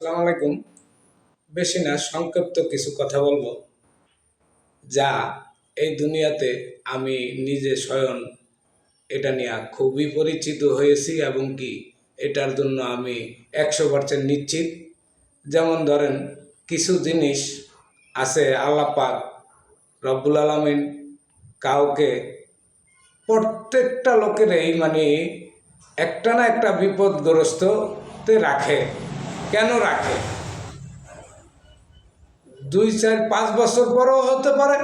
আসসালামু আলাইকুম। বেশি না, সংক্ষিপ্ত কিছু কথা বলবো, যা এই দুনিয়াতে আমি নিজে স্বয়ং এটা নিয়ে খুবই পরিচিত হয়েছি এবং কি এটার জন্য আমি 100% নিশ্চিত। যেমন ধরেন, কিছু জিনিস আছে আল্লাহ পাক রব্বুল আলামিন কাউকে, প্রত্যেকটা লোকেরই একটা না একটা বিপদগ্রস্ততে রাখে। কেন রাখে? 2, 4, 5 বছর পরেও হতে পারে,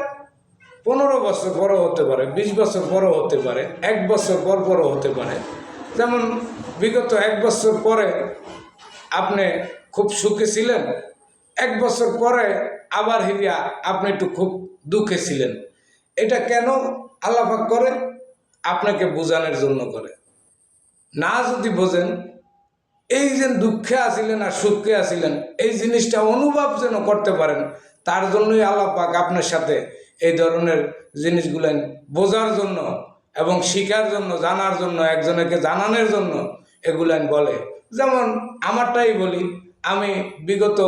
15 বছর পরও হতে পারে, 20 বছর পরও হতে পারে, 1 বছর পর পরও হতে পারে। যেমন বিগত 1 বছর পরে আপনি খুব সুখে ছিলেন, 1 বছর পরে আবার হিরিয়া আপনি একটু খুব দুঃখে ছিলেন। এটা কেন আল্লাহ পাক করে? আপনাকে বোঝানোর জন্য করে। না যদি বোঝেন, এই যে দুঃখে আসিলেন আর সুখে আসিলেন, এই জিনিসটা অনুভব যেন করতে পারেন, তার জন্যই আল্লাহ পাক আপনার সাথে এই ধরনের জিনিসগুলো বোঝার জন্য এবং শিখার জন্য, জানার জন্য, একজনকে জানানোর জন্য এগুলান বলে। যেমন আমারটাই বলি, আমি বিগত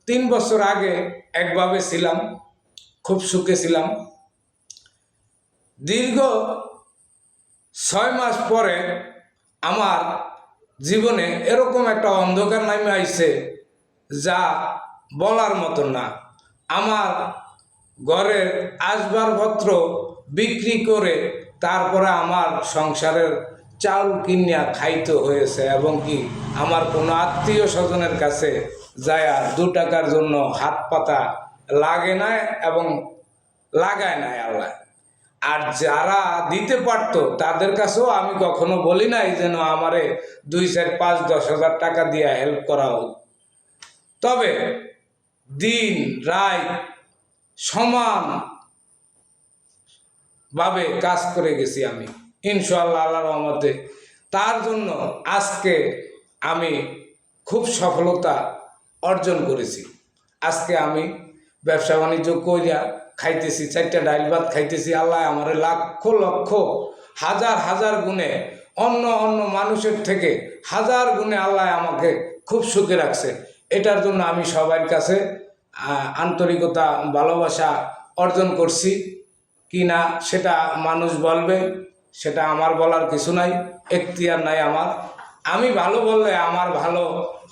3 বছর আগে একভাবে ছিলাম, খুব সুখে ছিলাম। দীর্ঘ 6 মাস পরে আমার জীবনে এরকম একটা অন্ধকার নামে আইছে, যা বলার মতো না। আমার ঘরের আসবাবপত্র বিক্রি করে তারপরে আমার সংসারের চাউল কিনিয়া খাইতে হয়েছে, এবং কি আমার কোনো আত্মীয় স্বজনের কাছে যায় 2 টাকার জন্য হাত পাতা লাগে না এবং লাগায় নাই আল্লাহ। আর যারা দিতে পারতো তাদের কাছেও আমি কখনো বলি নাই যেন আমারে 2, 4, 5, 10 হাজার টাকা দিয়ে হেল্প করা হোক। তবে দিন রাত সমান ভাবে কাজ করে গেছি আমি, ইনশাআল্লাহ আল্লাহর রহমতে। তার জন্য আজকে আমি খুব সফলতা অর্জন করেছি। আজকে আমি ব্যবসা বাণিজ্য কইরা খাইতেছি, 4টা ডাইল ভাত খাইতেছি। আল্লাহ আমার লক্ষ লক্ষ হাজার হাজার গুণে অন্য অন্য মানুষের থেকে হাজার গুণে আল্লাহ আমাকে খুব সুখে রাখছে। এটার জন্য আমি সবার কাছে আন্তরিকতা, ভালোবাসা অর্জন করছি কি না সেটা মানুষ বলবে, সেটা আমার বলার কিছু নাই, এখতিয়ার নাই আমার। আমি ভালো বললে আমার ভালো,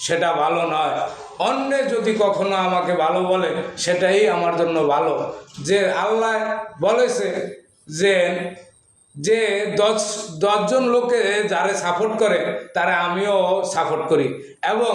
সেটা ভালো নয়। অন্য যদি কখনো আমাকে ভালো বলে, সেটাই আমার জন্য ভালো। যে আল্লাহ বলেছে যে যে 10 জন লোকে যারে সাপোর্ট করে তারা আমিও সাপোর্ট করি, এবং